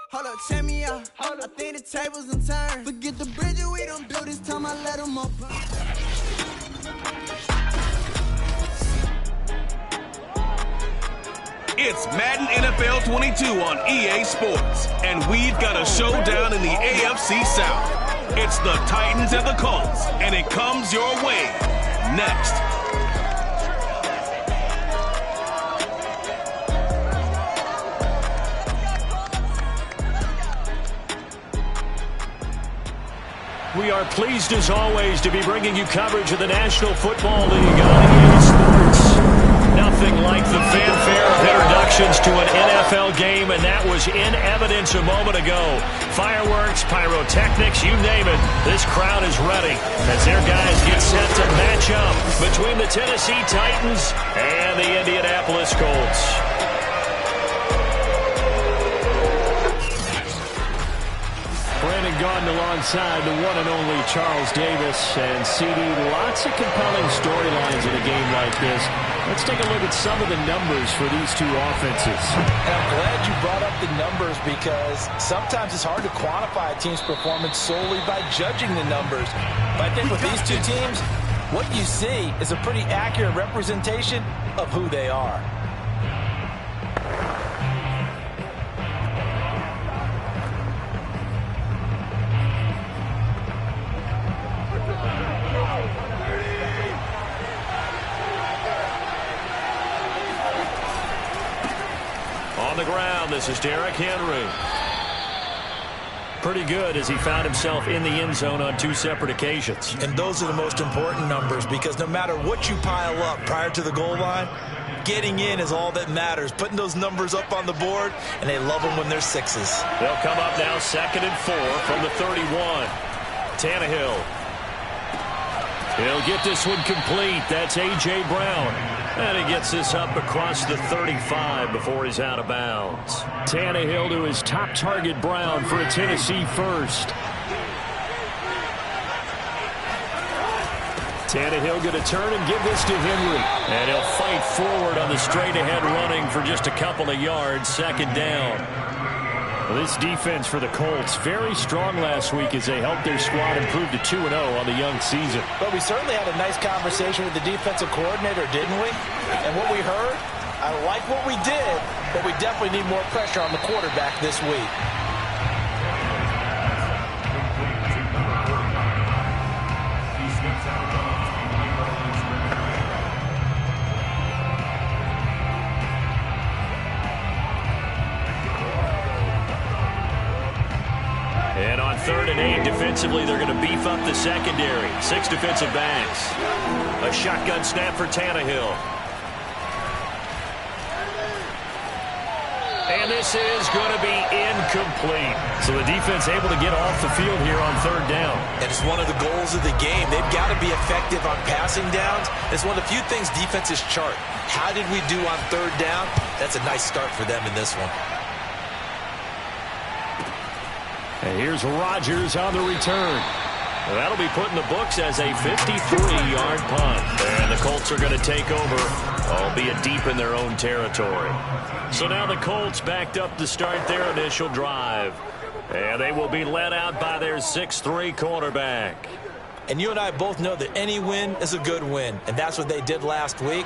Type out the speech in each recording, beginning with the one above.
Hold up, check me out. I think the tables done turned. Forget the bridge, we don't do this time. I let them up. It's Madden NFL 22 on EA Sports, and we've got a showdown in the AFC South. It's the Titans and the Colts, and it comes your way next. We are pleased as always to be bringing you coverage of the National Football League on EA Sports. Nothing like the fanfare of introductions to an NFL game, and that was in evidence a moment ago. Fireworks, pyrotechnics, you name it. This crowd is ready as their guys get set to match up between the Tennessee Titans and the Indianapolis Colts. Brandon Gaudin alongside the one and only Charles Davis. And CD, lots of compelling storylines in a game like this. Let's take a look at some of the numbers for these two offenses. And I'm glad you brought up the numbers because sometimes it's hard to quantify a team's performance solely by judging the numbers. But I think with these two teams, what you see is a pretty accurate representation of who they are. On the ground, this is Derrick Henry. Pretty good as he found himself in the end zone on two separate occasions. And those are the most important numbers because no matter what you pile up prior to the goal line, getting in is all that matters. Putting those numbers up on the board, and they love them when they're sixes. They'll come up now 2nd and 4 from the 31. Tannehill. He'll get this one complete. That's A.J. Brown. And he gets this up across the 35 before he's out of bounds. Tannehill to his top target, Brown, for a Tennessee first. Tannehill going to turn and give this to Henry. And he'll fight forward on the straight-ahead running for just a couple of yards. 2nd down. Well, this defense for the Colts, very strong last week as they helped their squad improve to 2-0 on the young season. But we certainly had a nice conversation with the defensive coordinator, didn't we? And what we heard, I like what we did, but we definitely need more pressure on the quarterback this week. And on 3rd and 8, defensively, they're going to beef up the secondary. 6 defensive backs. A shotgun snap for Tannehill. And this is going to be incomplete. So the defense able to get off the field here on 3rd down. And it's one of the goals of the game. They've got to be effective on passing downs. It's one of the few things defenses chart. How did we do on 3rd down? That's a nice start for them in this one. And here's Rodgers on the return. That'll be put in the books as a 53-yard punt. And the Colts are going to take over, albeit deep in their own territory. So now the Colts backed up to start their initial drive. And they will be led out by their 6'3" quarterback. And you and I both know that any win is a good win. And that's what they did last week.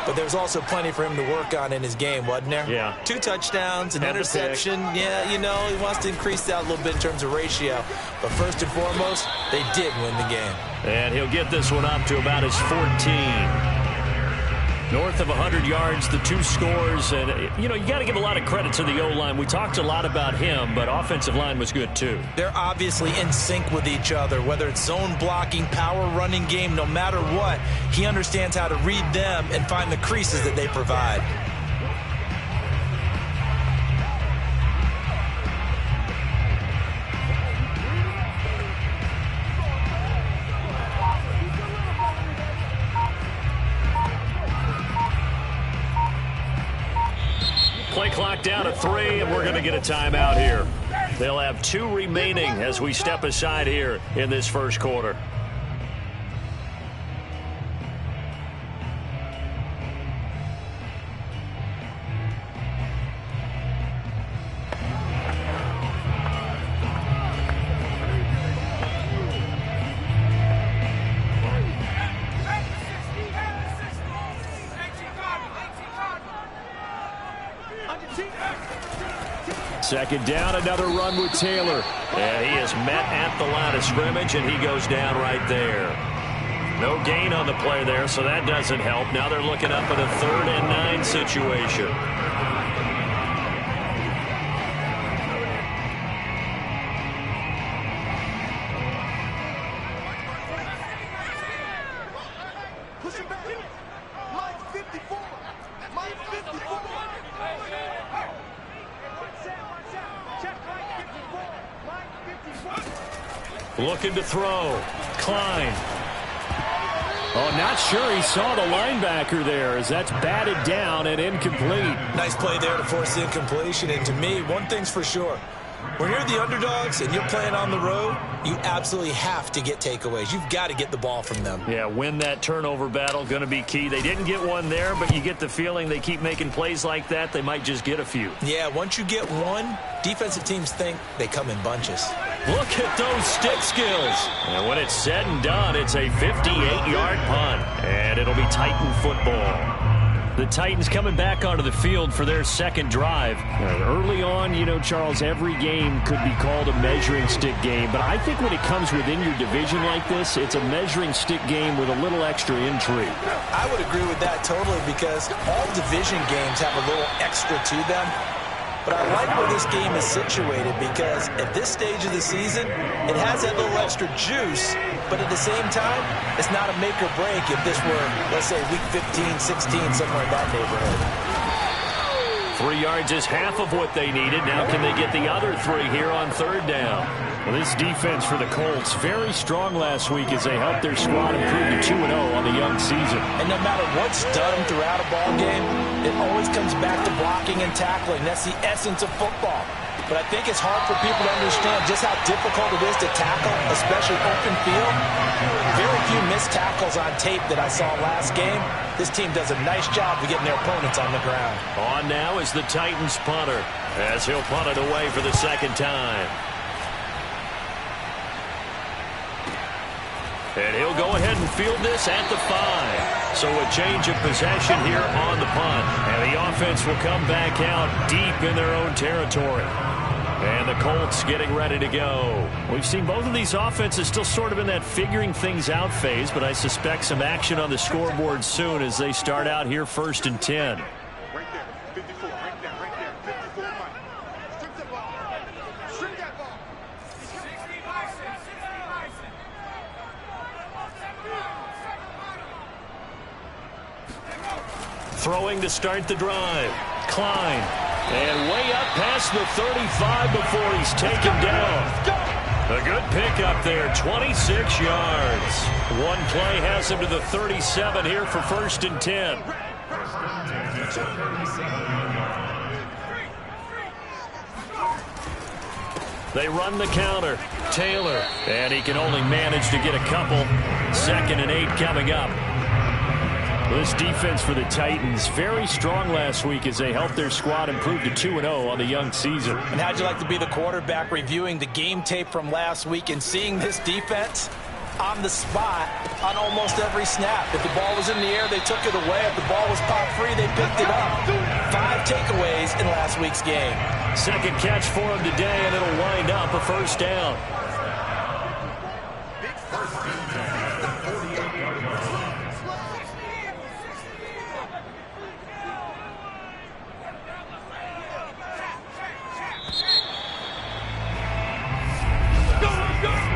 But there's also plenty for him to work on in his game, wasn't there? Yeah. 2 touchdowns, an interception. Yeah, you know, he wants to increase that a little bit in terms of ratio. But first and foremost, they did win the game. And he'll get this one up to about his 14. North of 100 yards, the 2 scores. And, you know, you got to give a lot of credit to the O-line. We talked a lot about him, but offensive line was good too. They're obviously in sync with each other, whether it's zone blocking, power running game, no matter what. He understands how to read them and find the creases that they provide. Play clock down to 3, and we're going to get a timeout here. They'll have 2 remaining as we step aside here in this first quarter. Second down, another run with Taylor. And he is met at the line of scrimmage, and he goes down right there. No gain on the play there, so that doesn't help. Now they're looking up at a 3rd and 9 situation. Looking to throw. Klein. Oh, not sure he saw the linebacker there as that's batted down and incomplete. Nice play there to force the incompletion. And to me, one thing's for sure. When you're the underdogs and you're playing on the road, you absolutely have to get takeaways. You've got to get the ball from them. Yeah, win that turnover battle, going to be key. They didn't get one there, but you get the feeling they keep making plays like that, they might just get a few. Yeah, once you get one, defensive teams think they come in bunches. Look at those stick skills. And when it's said and done, it's a 58-yard punt. And it'll be Titan football. The Titans coming back onto the field for their second drive. Early on, you know, Charles, every game could be called a measuring stick game. But I think when it comes within your division like this, it's a measuring stick game with a little extra intrigue. I would agree with that totally because all division games have a little extra to them. But I like where this game is situated because at this stage of the season, it has that little extra juice, but at the same time, it's not a make or break if this were, let's say, week 15, 16, somewhere in that neighborhood. 3 yards is half of what they needed. Now can they get the other 3 here on 3rd down? Well, this defense for the Colts, very strong last week as they helped their squad improve to 2-0 on the young season. And no matter what's done throughout a ball game, it always comes back to blocking and tackling. That's the essence of football. But I think it's hard for people to understand just how difficult it is to tackle, especially open field. Very few missed tackles on tape that I saw last game. This team does a nice job of getting their opponents on the ground. On now is the Titans punter as he'll punt it away for the second time. And he'll go ahead and field this at the 5. So a change of possession here on the punt. And the offense will come back out deep in their own territory. And the Colts getting ready to go. We've seen both of these offenses still sort of in that figuring things out phase, but I suspect some action on the scoreboard soon as they start out here 1st and 10. Right there, 54, right there, 54, Mike. Strip the ball. Strip that ball. Throwing to start the drive. Klein. And way up past the 35 before he's taken down. A good pickup there, 26 yards. One play has him to the 37 here for 1st and 10. They run the counter. Taylor. And he can only manage to get a couple. 2nd and 8 coming up. This defense for the Titans, very strong last week as they helped their squad improve to 2-0 on the young season. And how'd you like to be the quarterback reviewing the game tape from last week and seeing this defense on the spot on almost every snap? If the ball was in the air, they took it away. If the ball was pop free, they picked it up. 5 takeaways in last week's game. Second catch for him today, and it'll wind up a 1st down.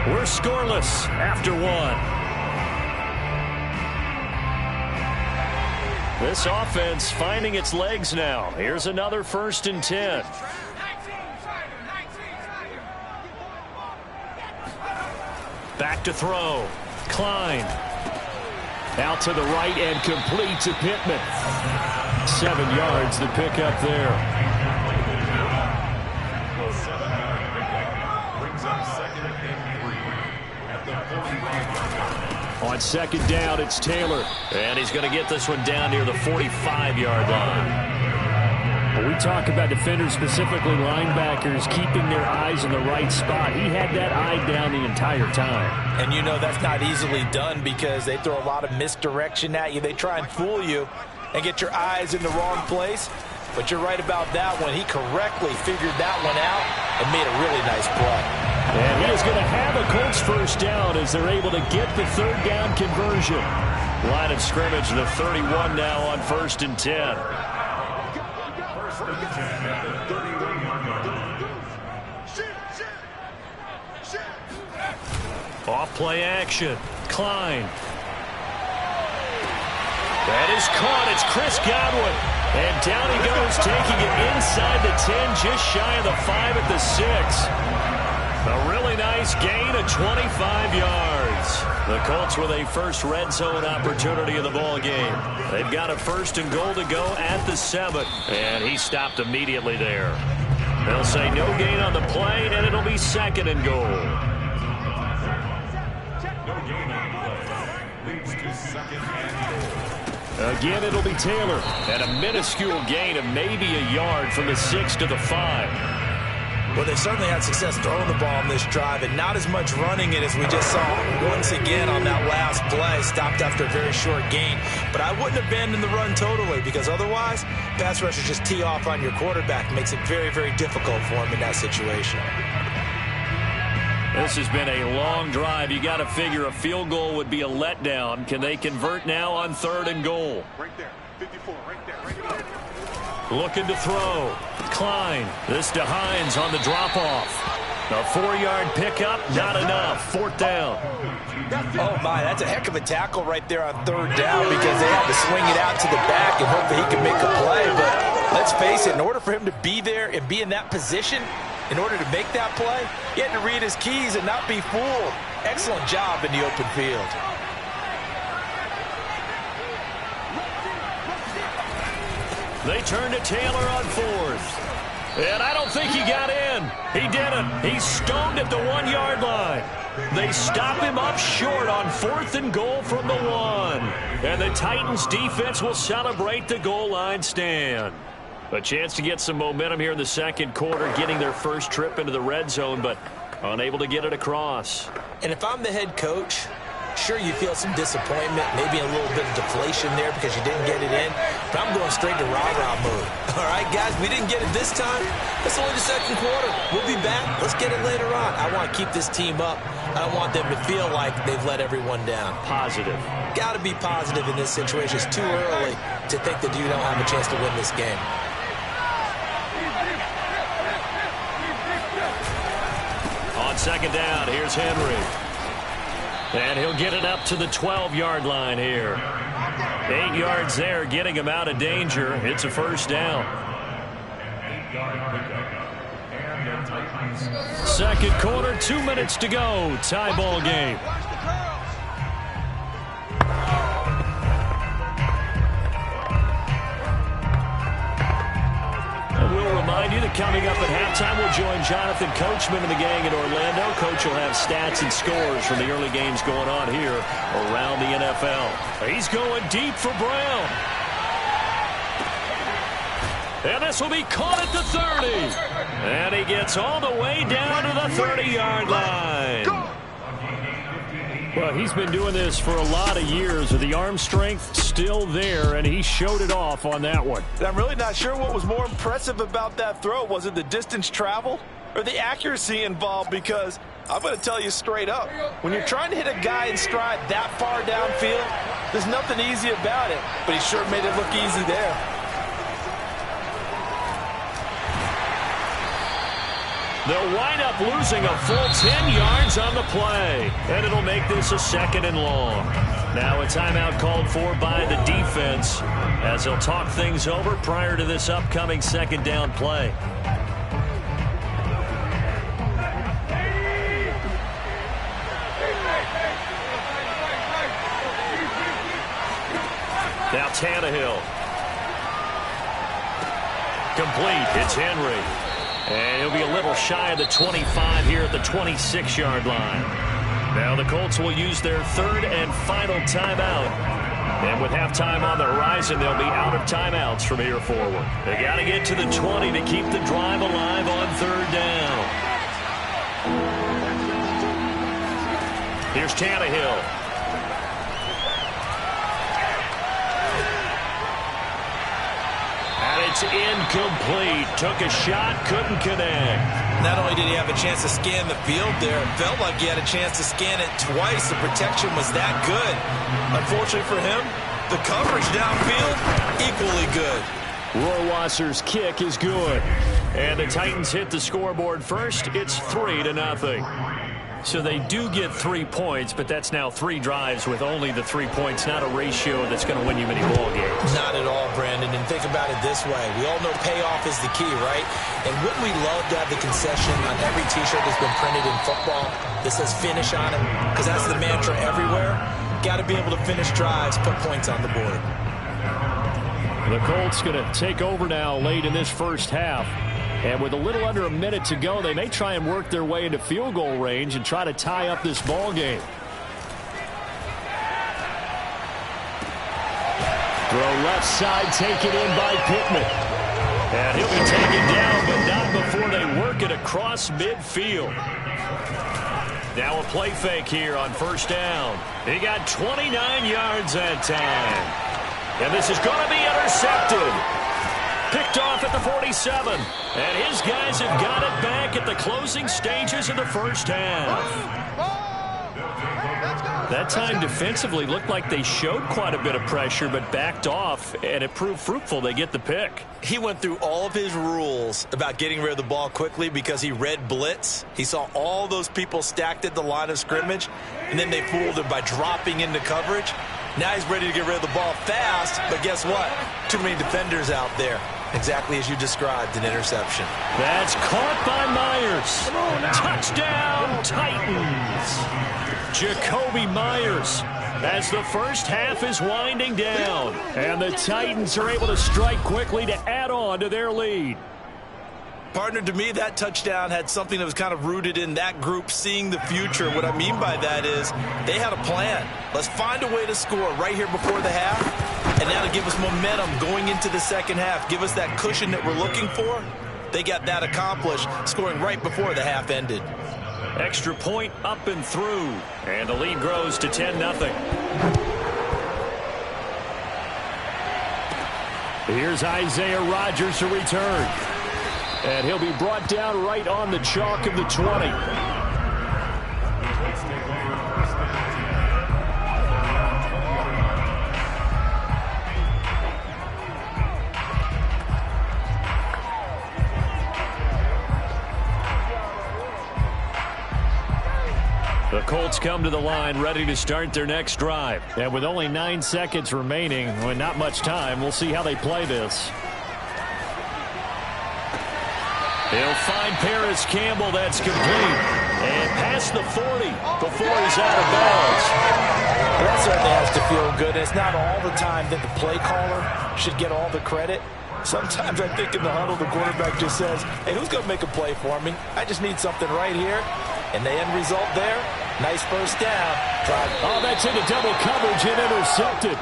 We're scoreless after 1. This offense finding its legs now. Here's another 1st and 10. Back to throw. Klein. Out to the right and complete to Pittman. 7 yards the pickup there. On 2nd down, it's Taylor. And he's going to get this one down near the 45-yard line. When we talk about defenders, specifically linebackers, keeping their eyes in the right spot. He had that eye down the entire time. And you know that's not easily done because they throw a lot of misdirection at you. They try and fool you and get your eyes in the wrong place. But you're right about that one. He correctly figured that one out and made a really nice play. And he is going to have a Colts first down as they're able to get the third down conversion. Line of scrimmage, the 31 now on 1st and 10. Off play action. Klein. That is caught. It's Chris Godwin. And down he goes, taking it inside the 10, just shy of the 5 at the 6. A really nice gain of 25 yards. The Colts with a first red zone opportunity in the ball game. They've got a 1st and goal to go at the 7. And he stopped immediately there. They'll say no gain on the play, and it'll be 2nd and goal. Again, it'll be Taylor at a minuscule gain of maybe a yard from the 6 to the 5. Well, they certainly had success throwing the ball on this drive and not as much running it as we just saw once again on that last play. Stopped after a very short gain. But I wouldn't abandon the run totally because otherwise, pass rushers just tee off on your quarterback. Makes it very, very difficult for him in that situation. This has been a long drive. You got to figure a field goal would be a letdown. Can they convert now on 3rd and goal? Right there. 54. Right there. Right there. Looking to throw. Klein. This to Hines on the drop-off. A 4-yard pickup, not enough. 4th down. Oh, my, that's a heck of a tackle right there on 3rd down because they had to swing it out to the back and hope that he could make a play. But let's face it, in order for him to be there and be in that position, in order to make that play, he had to read his keys and not be fooled. Excellent job in the open field. They turn to Taylor on 4th. And I don't think he got in. He didn't. He's stoned at the 1-yard line. They stop him up short on 4th and goal from the 1. And the Titans defense will celebrate the goal line stand. A chance to get some momentum here in the 2nd quarter, getting their first trip into the red zone, but unable to get it across. And if I'm the head coach, sure, you feel some disappointment, maybe a little bit of deflation there because you didn't get it in. But I'm going straight to rah-rah mode. All right, guys, we didn't get it this time. It's only the 2nd quarter. We'll be back. Let's get it later on. I want to keep this team up. I don't want them to feel like they've let everyone down. Positive. Got to be positive in this situation. It's too early to think that you don't have a chance to win this game. On 2nd down, here's Henry. And he'll get it up to the 12-yard line here. 8 yards there, getting him out of danger. It's a 1st down. 2nd quarter, 2 minutes to go. Tie ball game. We'll remind you that coming up at halftime, we'll join Jonathan Coachman and the gang in Orlando. Coach will have stats and scores from the early games going on here around the NFL. He's going deep for Brown. And this will be caught at the 30. And he gets all the way down to the 30-yard line. Well, he's been doing this for a lot of years with the arm strength still there, and he showed it off on that one. And I'm really not sure what was more impressive about that throw. Was it the distance traveled or the accuracy involved? Because I'm going to tell you straight up, when you're trying to hit a guy in stride that far downfield, there's nothing easy about it. But he sure made it look easy there. They'll wind up losing a full 10 yards on the play. And it'll make this a 2nd and long. Now a timeout called for by the defense as they'll talk things over prior to this upcoming 2nd down play. Now Tannehill. Complete. It's Henry. And he'll be a little shy of the 25 here at the 26-yard line. Now the Colts will use their 3rd and final timeout. And with halftime on the horizon, they'll be out of timeouts from here forward. They got to get to the 20 to keep the drive alive on 3rd down. Here's Tannehill. And it's It's incomplete. Took a shot, couldn't connect. Not only did he have a chance to scan the field there, it felt like he had a chance to scan it twice. The protection was that good. Unfortunately for him, the coverage downfield, equally good. Rohrwasser's kick is good. And the Titans hit the scoreboard first. It's 3-0. So they do get 3 points, but that's now 3 drives with only the 3 points, not a ratio that's going to win you many ball games. Not at all, Brandon. And think about it this way. We all know payoff is the key, right? And wouldn't we love to have the concession on every T-shirt that's been printed in football that says finish on it? Because that's the mantra everywhere. Got to be able to finish drives, put points on the board. The Colts going to take over now late in this first half. And with a little under a minute to go, they may try and work their way into field goal range and try to tie up this ball game. Throw left side, taken in by Pittman. And he'll be taken down, but not before they work it across midfield. Now a play fake here on first down. He got 29 yards that time. And this is going to be intercepted. Picked off at the 47. And his guys have got it back at the closing stages of the first half. That time defensively looked like they showed quite a bit of pressure but backed off, and it proved fruitful. They get the pick. He went through all of his rules about getting rid of the ball quickly because he read blitz. He saw all those people stacked at the line of scrimmage, and then they fooled him by dropping into coverage. Now he's ready to get rid of the ball fast, but guess what? Too many defenders out there. Exactly as you described, an interception. That's caught by Myers. Touchdown, Titans. Jakobi Myers as the first half is winding down. And the Titans are able to strike quickly to add on to their lead. Partner, to me, that touchdown had something that was kind of rooted in that group seeing the future. What I mean by that is they had a plan. Let's find a way to score right here before the half, and that'll give us momentum going into the second half. Give us that cushion that we're looking for. They got that accomplished, scoring right before the half ended. Extra point up and through, and the lead grows to 10-0. Here's Isaiah Rodgers to return. And he'll be brought down right on the chalk of the 20. The Colts come to the line ready to start their next drive. And with only 9 seconds remaining, with not much time, we'll see how they play this. He'll find Paris Campbell. That's complete. And past the 40 before he's out of bounds. Well, that certainly has to feel good. It's not all the time that the play caller should get all the credit. Sometimes I think in the huddle, the quarterback just says, hey, who's going to make a play for me? I just need something right here. And the end result there, nice first down. Oh, that's into double coverage and intercepted.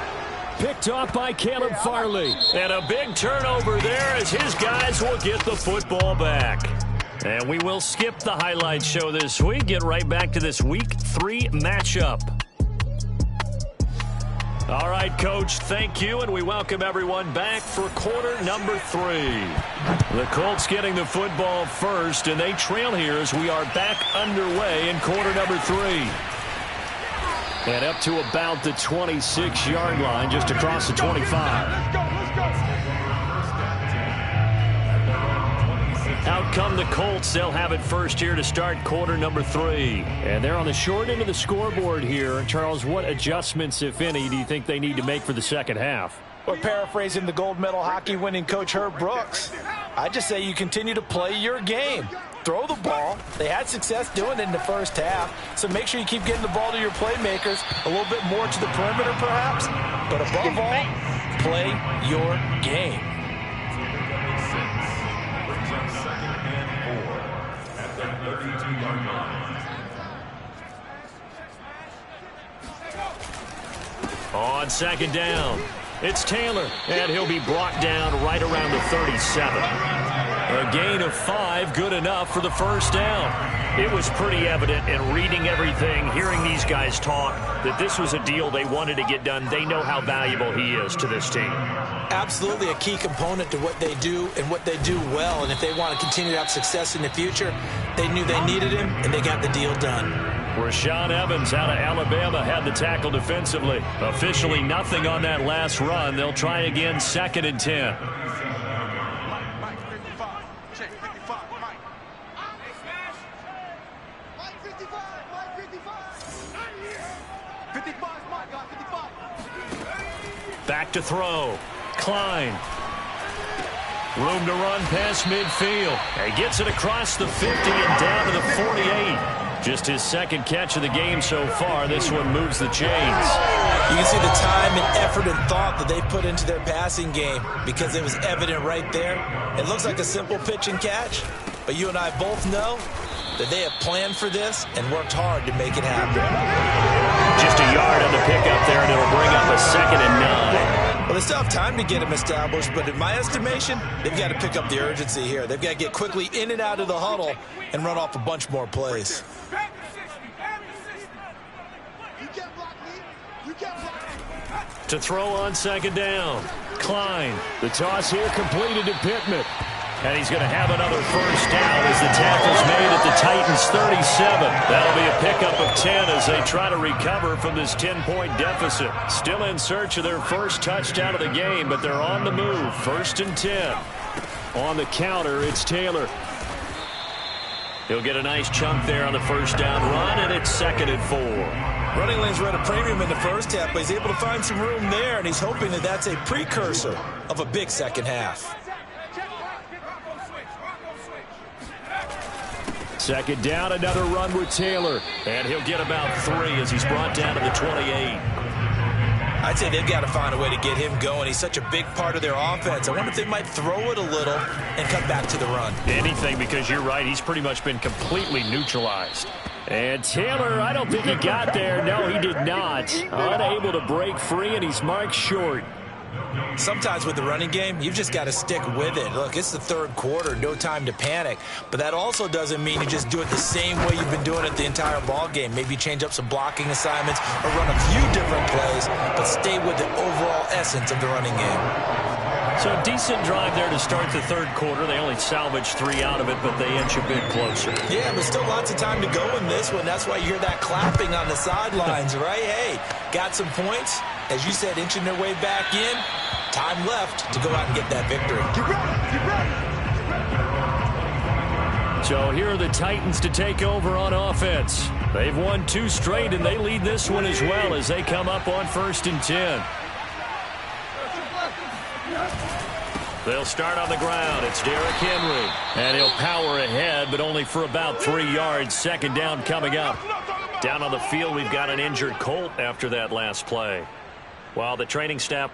Picked off by Caleb Farley. And a big turnover there as his guys will get the football back. And we will skip the highlight show this week. Get right back to this Week 3 matchup. All right, Coach, thank you, and we welcome everyone back for quarter number 3. The Colts getting the football first, and they trail here as we are back underway in quarter number 3. And up to about the 26-yard line, just across the 25. Out come the Colts. They'll have it first here to start quarter number 3. And they're on the short end of the scoreboard here. Charles, what adjustments, if any, do you think they need to make for the second half? Or paraphrasing the gold medal hockey winning coach Herb Brooks, I just say you continue to play your game. Throw the ball. They had success doing it in the first half, so make sure you keep getting the ball to your playmakers, a little bit more to the perimeter perhaps, but above all, play your game. On second down, it's Taylor, and he'll be brought down right around the 37. A gain of 5, good enough for the first down. It was pretty evident in reading everything, hearing these guys talk, that this was a deal they wanted to get done. They know how valuable he is to this team. Absolutely a key component to what they do and what they do well. And if they want to continue to have success in the future, they knew they needed him, and they got the deal done. Rashaan Evans out of Alabama had the tackle defensively. Officially nothing on that last run. They'll try again, 2nd and 10. Mike 55. Check 55. Mike. Mike 55. Mike 55. 55 is Mike, guys. 55. Back to throw. Klein. Room to run past midfield. He gets it across the 50 and down to the 48. Just his 2nd catch of the game so far. This one moves the chains. You can see the time and effort and thought that they put into their passing game because it was evident right there. It looks like a simple pitch and catch, but you and I both know that they have planned for this and worked hard to make it happen. Just a yard on the pickup there, and it'll bring up a 2nd and 9. Well, they still have time to get him established, but in my estimation, they've got to pick up the urgency here. They've got to get quickly in and out of the huddle and run off a bunch more plays. To throw on 2nd down. Klein. The toss here completed to Pittman. And he's going to have another first down as the tackle's made at the Titans' 37. That'll be a pickup of 10 as they try to recover from this 10-point deficit. Still in search of their first touchdown of the game, but they're on the move. 1st and 10. On the counter, it's Taylor. He'll get a nice chunk there on the first down run, and it's 2nd and 4. Running lanes were at a premium in the first half, but he's able to find some room there, and he's hoping that that's a precursor of a big second half. 2nd down, another run with Taylor. And he'll get about 3 as he's brought down to the 28. I'd say they've got to find a way to get him going. He's such a big part of their offense. I wonder if they might throw it a little and cut back to the run. Anything, because you're right, he's pretty much been completely neutralized. And Taylor, I don't think he got there. No, he did not. Unable to break free, and he's marked short. Sometimes with the running game, you've just got to stick with it. Look, it's the 3rd quarter, no time to panic. But that also doesn't mean you just do it the same way you've been doing it the entire ball game. Maybe change up some blocking assignments or run a few different plays, but stay with the overall essence of the running game. So a decent drive there to start the 3rd quarter. They only salvaged 3 out of it, but they inch a bit closer. Yeah, but still lots of time to go in this one. That's why you hear that clapping on the sidelines, right? Hey, got some points. As you said, inching their way back in. Time left to go out and get that victory. So here are the Titans to take over on offense. They've won 2 straight, and they lead this one as well as they come up on 1st and 10. They'll start on the ground. It's Derrick Henry. And he'll power ahead, but only for about 3 yards. 2nd down coming up. Down on the field, we've got an injured Colt after that last play. While the training staff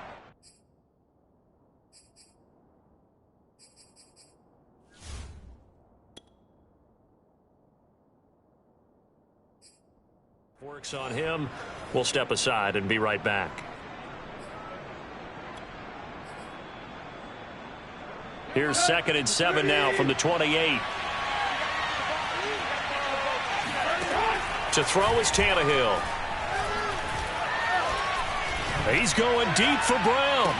works on him, we'll step aside and be right back. Here's 2nd and 7 now from the 28. To throw is Tannehill. He's going deep for Brown.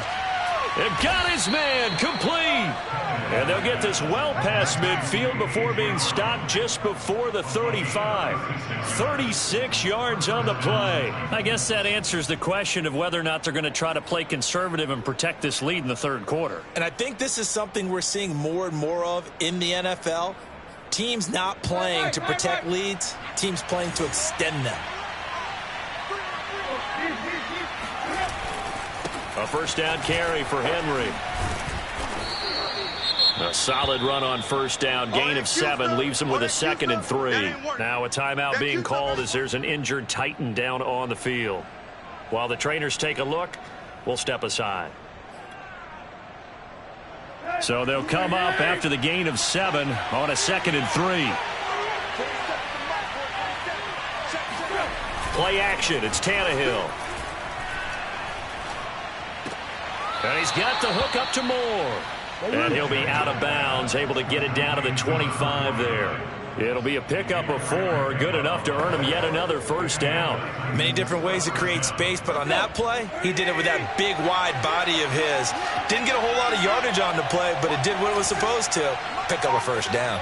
And got his man complete. And they'll get this well past midfield before being stopped just before the 35. 36 yards on the play. I guess that answers the question of whether or not they're going to try to play conservative and protect this lead in the 3rd quarter. And I think this is something we're seeing more and more of in the NFL. Teams not playing to protect leads, teams playing to extend them. A first down carry for Henry. A solid run on first down. Gain of 7 leaves him with a 2nd and 3. Now a timeout being called as there's an injured Titan down on the field. While the trainers take a look, we'll step aside. So they'll come up after the gain of 7 on a 2nd and 3. Play action. It's Tannehill. And he's got the hook up to Moore. And he'll be out of bounds, able to get it down to the 25 there. It'll be a pickup of 4, good enough to earn him yet another first down. Many different ways to create space, but on that play, he did it with that big, wide body of his. Didn't get a whole lot of yardage on the play, but it did what it was supposed to. Pick up a first down.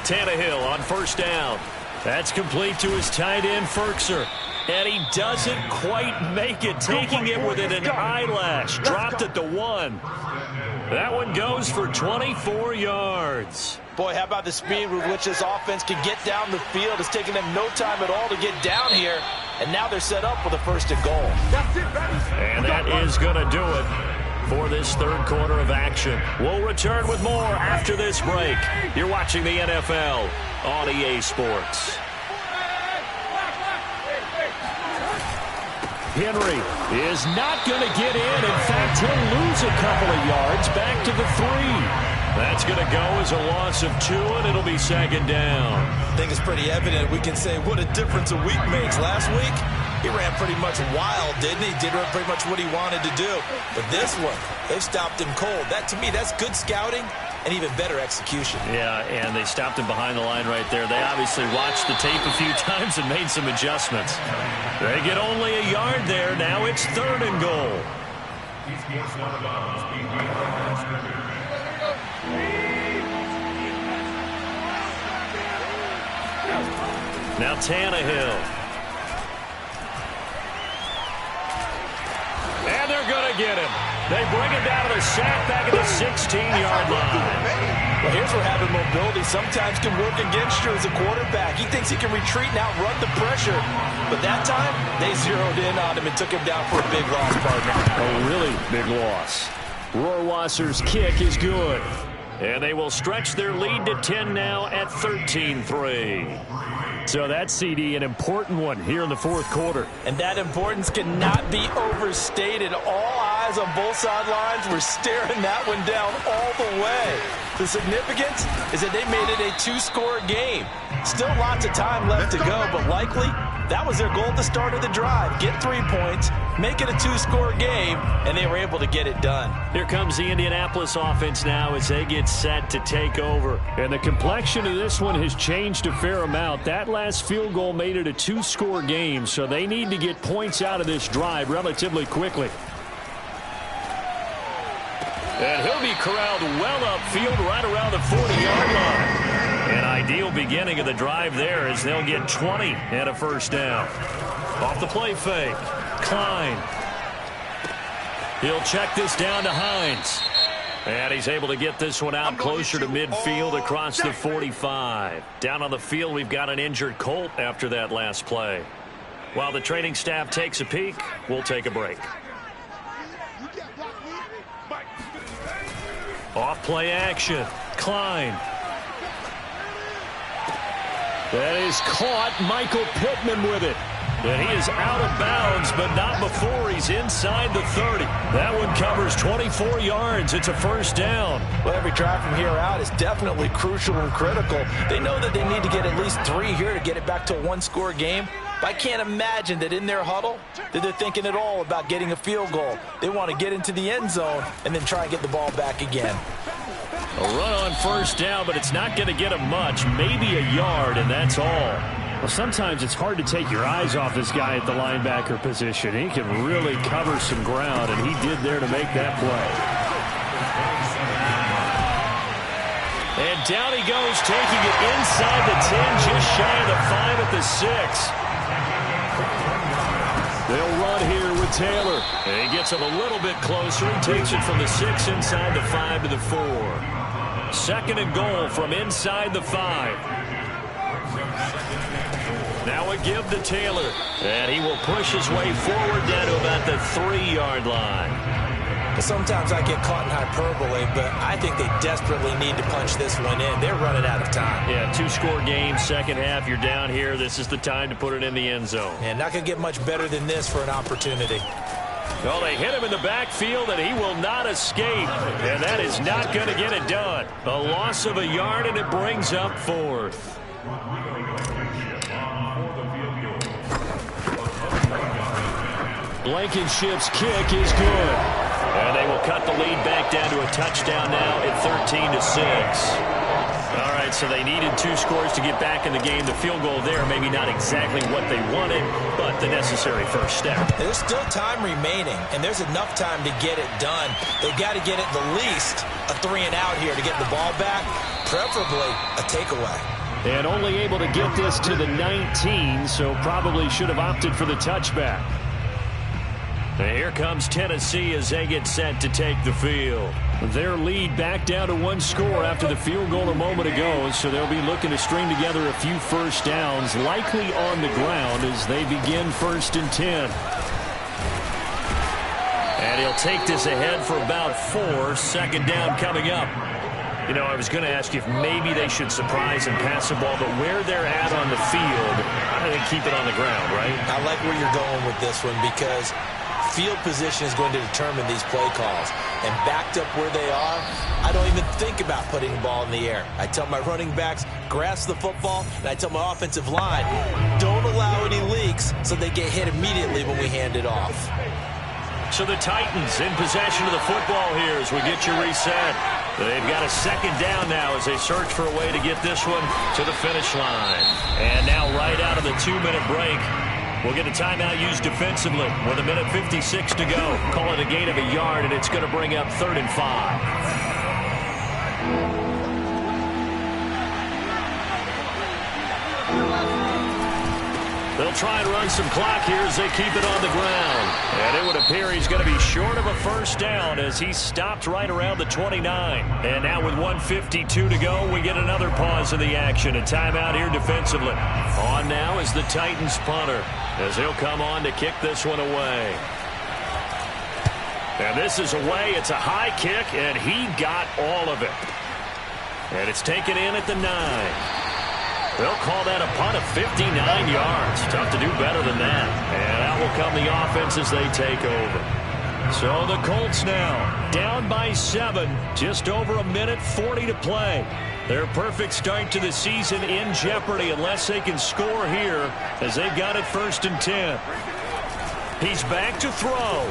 Tannehill on first down. That's complete to his tight end, Firkser. And he doesn't quite make it, taking it within an eyelash. Dropped at the 1. That one goes for 24 yards. Boy, how about the speed with which this offense can get down the field? It's taken them no time at all to get down here. And now they're set up with a first and goal. And that is going to do it for this third quarter of action. We'll return with more after this break. You're watching the NFL on EA Sports. Henry is not going to get in. In fact, he'll lose a couple of yards back to the 3. That's going to go as a loss of 2, and it'll be second down. I think it's pretty evident. We can say what a difference a week makes. Last week, he ran pretty much wild, didn't he? Did pretty much what he wanted to do. But this one, they've stopped him cold. That, to me, that's good scouting and even better execution. Yeah, and they stopped him behind the line right there. They obviously watched the tape a few times and made some adjustments. They get only a yard there. Now it's third and goal. Now Tannehill. And they're going to get him. They bring him down to the sack back at the 16-yard line. Well, here's where having mobility sometimes can work against you as a quarterback. He thinks he can retreat and outrun the pressure. But that time, they zeroed in on him and took him down for a big loss, partner. A really big loss. Rohrwasser's kick is good. And they will stretch their lead to 10 now at 13-3. So that CD, an important one here in the fourth quarter. And that importance cannot be overstated. All eyes on both sidelines were staring that one down all the way. The significance is that they made it a 2-score game. Still lots of time left to go, but likely that was their goal at the start of the drive. Get 3 points, make it a 2-score game, and they were able to get it done. Here comes the Indianapolis offense now as they get set to take over. And the complexion of this one has changed a fair amount. That last field goal made it a 2-score game, so they need to get points out of this drive relatively quickly. And he'll be corralled well upfield right around the 40-yard line. An ideal beginning of the drive there as they'll get 20 and a first down. Off the play fake, Klein. He'll check this down to Hines. And he's able to get this one out closer to midfield across the 45. Down on the field, we've got an injured Colt after that last play. While the training staff takes a peek, we'll take a break. Off play action, Klein. That is caught. Michael Pittman with it. And he is out of bounds, but not before he's inside the 30. That one covers 24 yards. It's a first down. Well, every drive from here out is definitely crucial and critical. They know that they need to get at least 3 here to get it back to a 1-score game. But I can't imagine that in their huddle that they're thinking at all about getting a field goal. They want to get into the end zone and then try and get the ball back again. A run on first down, but it's not going to get him much. Maybe a yard, and that's all. Well, sometimes it's hard to take your eyes off this guy at the linebacker position. He can really cover some ground, and he did there to make that play. And down he goes, taking it inside the 10, just shy of the 5 at the 6. They'll run here with Taylor. And he gets him a little bit closer. He takes it from the 6 inside the 5 to the 4. Second and goal from inside the 5. Now a give to Taylor. And he will push his way forward down to about the 3-yard line. Sometimes I get caught in hyperbole, but I think they desperately need to punch this one in. They're running out of time. Yeah, 2-score game, second half. You're down here. This is the time to put it in the end zone. And not going to get much better than this for an opportunity. Well, they hit him in the backfield, and he will not escape. And that is not going to get it done. A loss of a yard, and it brings up 4th. Blankenship's kick is good. And they will cut the lead back down to a touchdown now at 13-6. All right, right, so they needed 2 scores to get back in the game. The field goal there, maybe not exactly what they wanted, but the necessary first step. There's still time remaining, and there's enough time to get it done. They've got to get at the least a 3-and-out here to get the ball back, preferably a takeaway. And only able to get this to the 19, so probably should have opted for the touchback. And here comes Tennessee as they get set to take the field. Their lead back down to 1 score after the field goal a moment ago, so they'll be looking to string together a few first downs, likely on the ground as they begin 1st and 10. And he'll take this ahead for about 4. 2nd down coming up. You know, I was going to ask you if maybe they should surprise and pass the ball, but where they're at on the field, I think keep it on the ground, right? I like where you're going with this one because field position is going to determine these play calls. And backed up where they are, I don't even think about putting the ball in the air. I tell my running backs, grasp the football, and I tell my offensive line, don't allow any leaks so they get hit immediately when we hand it off. So the Titans in possession of the football here as we get you reset. They've got a 2nd down now as they search for a way to get this one to the finish line. And now right out of the 2-minute break, we'll get a timeout used defensively with 1:56 to go. Call it a gain of a yard, and it's going to bring up 3rd and 5. They'll try and run some clock here as they keep it on the ground. And it would appear he's going to be short of a first down as he stopped right around the 29. And now with 1:52 to go, we get another pause in the action. A timeout here defensively. On now is the Titans punter as he'll come on to kick this one away. And this is away. It's a high kick, and he got all of it. And it's taken in at the 9. They'll call that a punt of 59 yards. Tough to do better than that. And out will come the offense as they take over. So the Colts now down by 7. Just over 1:40 to play. Their perfect start to the season in jeopardy unless they can score here as they've got it 1st and 10. He's back to throw.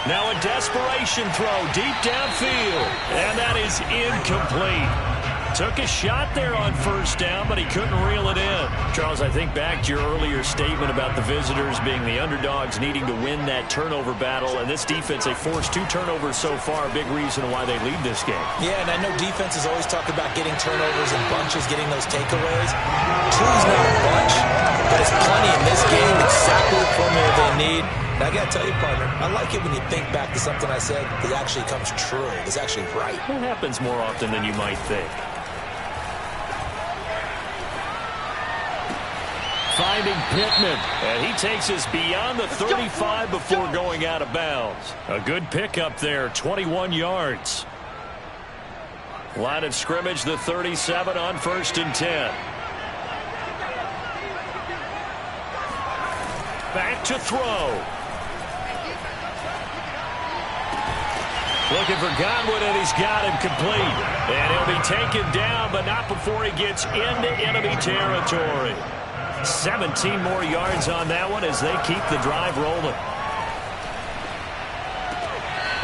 Now a desperation throw deep downfield. And that is incomplete. Took a shot there on 1st down, but he couldn't reel it in. Charles, I think back to your earlier statement about the visitors being the underdogs needing to win that turnover battle. And this defense, they forced 2 turnovers so far. Big reason why they lead this game. Yeah, and I know defenses always talk about getting turnovers in bunches, getting those takeaways. 2's not a bunch, but it's plenty in this game. Exactly the formula they need. And I got to tell you, partner, I like it when you think back to something I said that actually comes true. It's actually right. It happens more often than you might think. Finding Pittman, and he takes us beyond the 35 before going out of bounds. A good pickup there, 21 yards. Line of scrimmage, the 37 on 1st and 10. Back to throw. Looking for Godwin, and he's got him complete. And he'll be taken down, but not before he gets into enemy territory. 17 more yards on that one as they keep the drive rolling.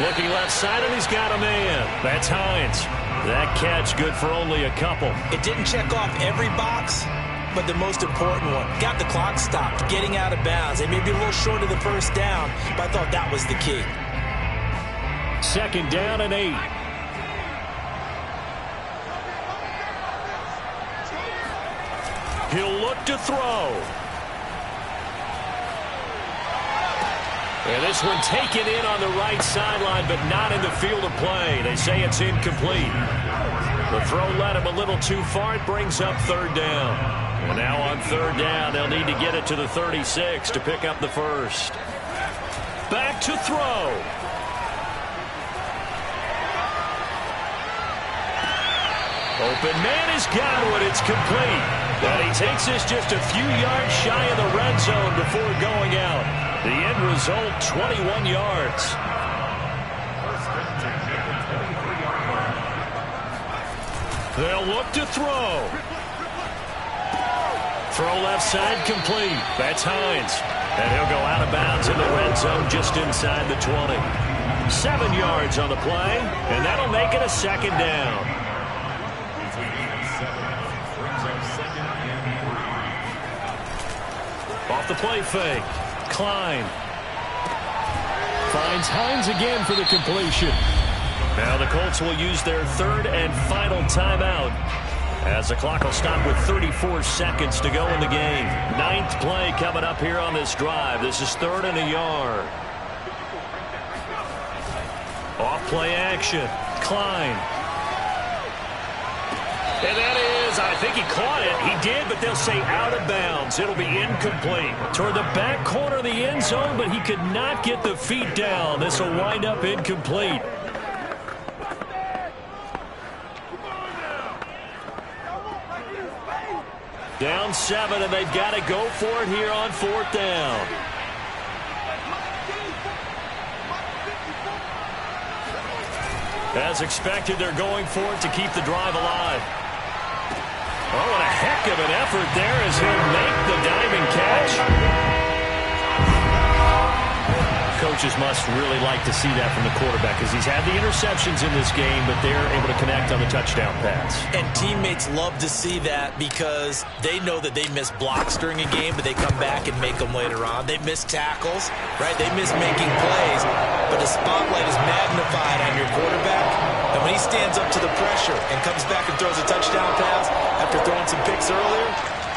Looking left side, and he's got a man. That's Hines. That catch good for only a couple. It didn't check off every box, but the most important one. Got the clock stopped, getting out of bounds. They may be a little short of the 1st down, but I thought that was the key. 2nd down and 8. He'll look to throw. And this one taken in on the right sideline, but not in the field of play. They say it's incomplete. The throw led him a little too far. It brings up 3rd down. And now on 3rd down, they'll need to get it to the 36 to pick up the 1st. Back to throw. Open man is Godwin. It's complete. And he takes this just a few yards shy of the red zone before going out. The end result, 21 yards. They'll look to throw. Throw left side complete. That's Hines. And he'll go out of bounds in the red zone just inside the 20. 7 yards on the play, and that'll make it a 2nd down. Off the play fake. Klein finds Hines again for the completion. Now the Colts will use their third and final timeout as the clock will stop with 34 seconds to go in the game. Ninth play coming up here on this drive. This is 3rd and a yard. Off play action. Klein. And that is, I think he caught it. He did, but they'll say out of bounds. It'll be incomplete. Toward the back corner of the end zone, but he could not get the feet down. This will wind up incomplete. Down 7, and they've got to go for it here on 4th down. As expected, they're going for it to keep the drive alive. Oh, and a heck of an effort there as he'll make the diving catch. Coaches must really like to see that from the quarterback because he's had the interceptions in this game, but they're able to connect on the touchdown pass. And teammates love to see that because they know that they miss blocks during a game, but they come back and make them later on. They miss tackles, right? They miss making plays, but the spotlight is magnified on your quarterback. And when he stands up to the pressure and comes back and throws a touchdown pass after throwing some picks earlier,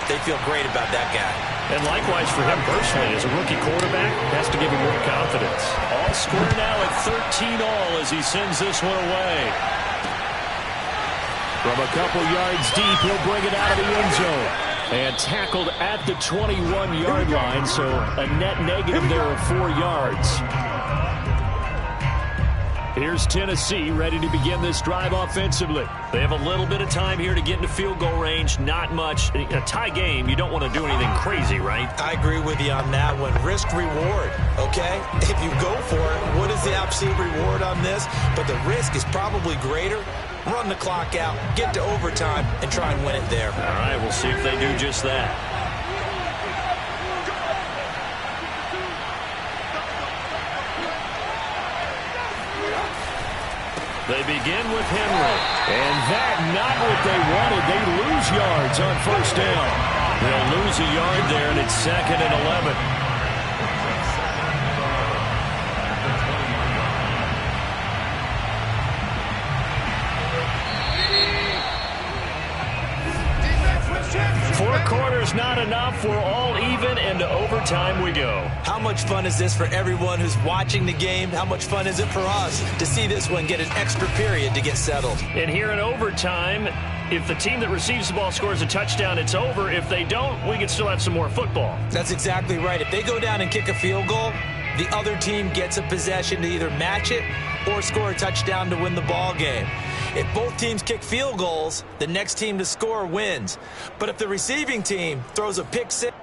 they feel great about that guy. And likewise for him personally, as a rookie quarterback, has to give him more confidence. All square now at 13-all as he sends this one away. From a couple yards deep, he'll bring it out of the end zone. And tackled at the 21-yard line, so a net negative there of 4 yards. Here's Tennessee ready to begin this drive offensively. They have a little bit of time here to get into field goal range. Not much. A tie game, you don't want to do anything crazy, right? I agree with you on that one. Risk-reward, okay? If you go for it, what is the absolute reward on this? But the risk is probably greater. Run the clock out, get to overtime, and try and win it there. All right, we'll see if they do just that. They begin with Henry. And that, not what they wanted. They lose yards on 1st down. They'll lose a yard there, and it's 2nd and 11. Four quarters not enough. We're all even, and to overtime we go. How much fun is this for everyone who's watching the game? How much fun is it for us to see this one get an extra period to get settled? And here in overtime, if the team that receives the ball scores a touchdown, it's over. If they don't, we can still have some more football. That's exactly right. If they go down and kick a field goal, the other team gets a possession to either match it or score a touchdown to win the ball game. If both teams kick field goals, the next team to score wins. But if the receiving team throws a pick six,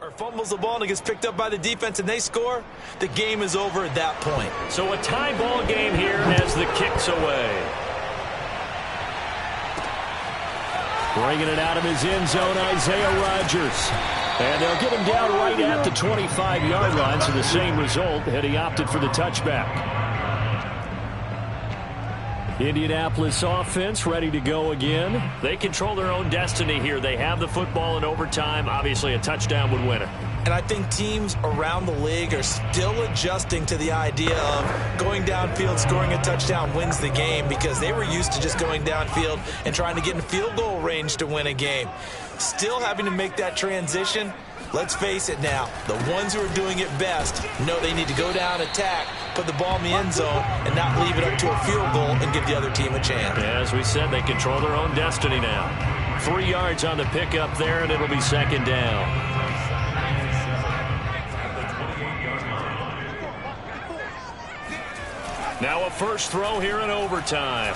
or fumbles the ball and it gets picked up by the defense and they score, the game is over at that point. So a tie ball game here as the kick's away. Bringing it out of his end zone, Isaiah Rodgers. And they'll get him down right at the 25-yard line, so the same result had he opted for the touchback. Indianapolis offense ready to go again. They control their own destiny here. They have the football in overtime. Obviously, a touchdown would win it. And I think teams around the league are still adjusting to the idea of going downfield, scoring a touchdown wins the game, because they were used to just going downfield and trying to get in field goal range to win a game. Still having to make that transition. Let's face it now, the ones who are doing it best know they need to go down, attack, put the ball in the end zone, and not leave it up to a field goal and give the other team a chance. As we said, they control their own destiny now. 3 yards on the pickup there, and it'll be second down. Now a first throw here in overtime.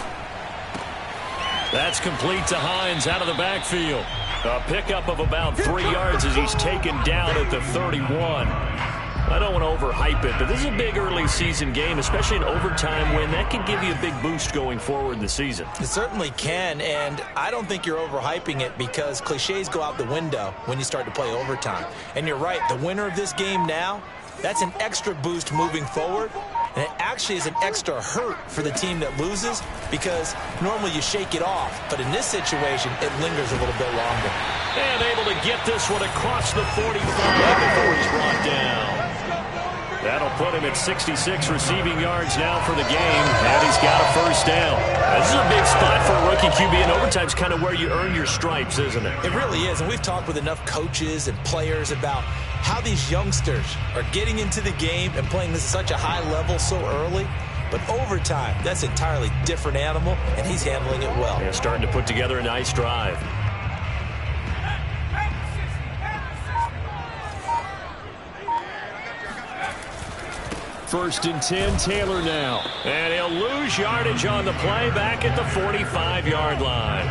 That's complete to Hines out of the backfield. A pickup of about 3 yards as he's taken down at the 31. I don't want to overhype it, but this is a big early season game, especially an overtime win. That can give you a big boost going forward in the season. It certainly can, and I don't think you're overhyping it because cliches go out the window when you start to play overtime. And you're right, the winner of this game now, that's an extra boost moving forward. And it actually is an extra hurt for the team that loses because normally you shake it off. But in this situation, it lingers a little bit longer. And able to get this one across the 45 before he's brought down. That'll put him at 66 receiving yards now for the game. And he's got a first down. This is a big spot for a rookie QB, and overtime's kind of where you earn your stripes, isn't it? It really is, and we've talked with enough coaches and players about how these youngsters are getting into the game and playing this at such a high level so early. But overtime, that's an entirely different animal, and he's handling it well. Yeah, starting to put together a nice drive. First and 10, Taylor now. And he'll lose yardage on the play back at the 45-yard line.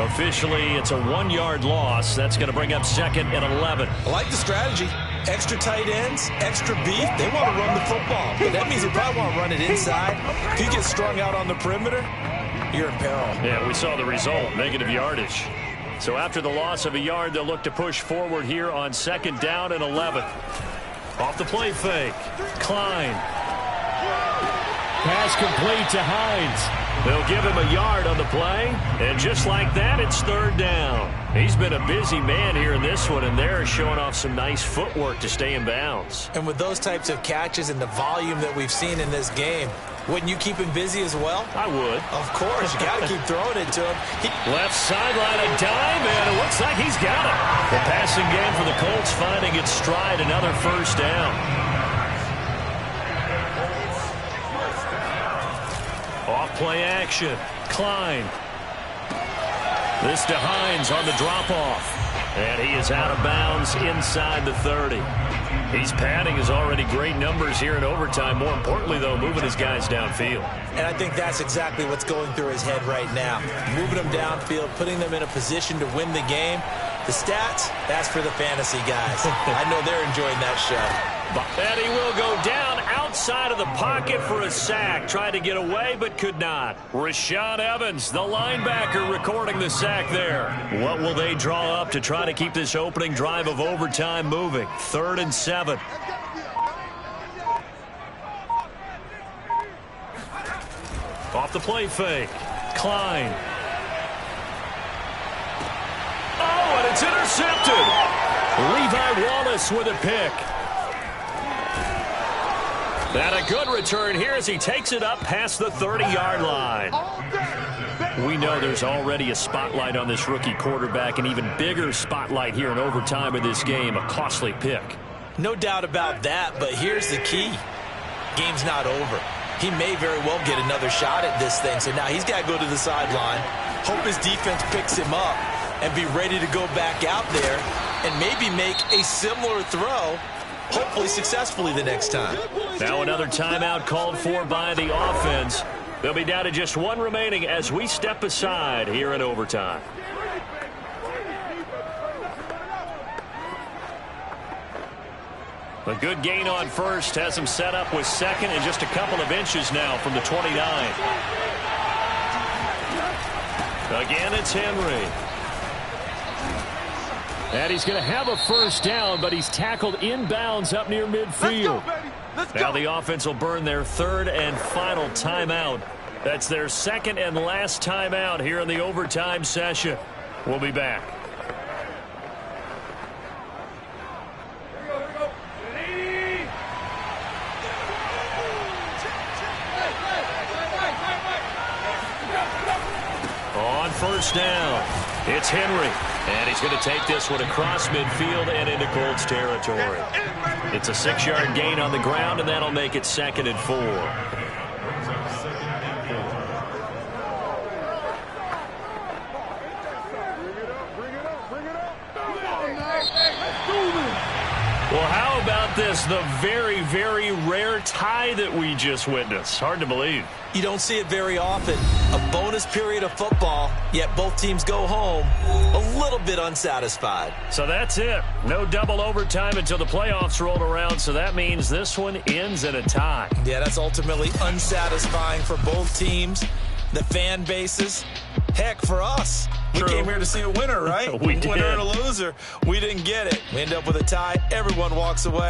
Officially, it's a 1-yard loss. That's going to bring up second and 11. I like the strategy. Extra tight ends, extra beef. They want to run the football. But that means they probably want to run it inside. If you get strung out on the perimeter, you're in peril. Yeah, we saw the result, negative yardage. So after the loss of a yard, they'll look to push forward here on second down and 11. Off the play fake. Klein. Pass complete to Hines. They'll give him a yard on the play, and just like that, it's third down. He's been a busy man here in this one, and they're showing off some nice footwork to stay in bounds. And with those types of catches and the volume that we've seen in this game, wouldn't you keep him busy as well? I would. Of course. You got to keep throwing it to him. Left sideline, a dime, and it looks like he's got it. The passing game for the Colts finding its stride, another first down. Off-play action. Klein. This to Hines on the drop-off. And he is out of bounds inside the 30. He's padding his already great numbers here in overtime. More importantly, though, moving his guys downfield. And I think that's exactly what's going through his head right now. Moving them downfield, putting them in a position to win the game. The stats, that's for the fantasy guys. I know they're enjoying that show. And he will go down outside of the pocket for a sack. Tried to get away, but could not. Rashaan Evans, the linebacker, recording the sack there. What will they draw up to try to keep this opening drive of overtime moving? 3rd and 7. Off the play fake. Klein. Oh, and it's intercepted. Levi Wallace with a pick. And a good return here as he takes it up past the 30-yard line. We know there's already a spotlight on this rookie quarterback, an even bigger spotlight here in overtime of this game, a costly pick. No doubt about that, but here's the key. Game's not over. He may very well get another shot at this thing, so now he's got to go to the sideline, hope his defense picks him up, and be ready to go back out there and maybe make a similar throw, hopefully successfully the next time. Now another timeout called for by the offense. They'll be down to just one remaining as we step aside here in overtime. A good gain on first has him set up with second and just a couple of inches now from the 29. Again, it's Henry. And he's going to have a first down, but he's tackled inbounds up near midfield. Now the offense will burn their third and final timeout. That's their second and last timeout here in the overtime session. We'll be back. On first down, it's Henry. And he's going to take this one across midfield and into Colts territory. It's a 6-yard gain on the ground, and that'll make it 2nd and 4. Well, how about this? The very, very rare tie that we just witnessed. Hard to believe. You don't see it very often. A bonus period of football, yet both teams go home a little bit unsatisfied. So that's it. No double overtime until the playoffs roll around, so that means this one ends in a tie. Yeah, that's ultimately unsatisfying for both teams, the fan bases. Heck, for us. We came here to see a winner, right? We did. Winner and a loser. We didn't get it. We end up with a tie. Everyone walks away.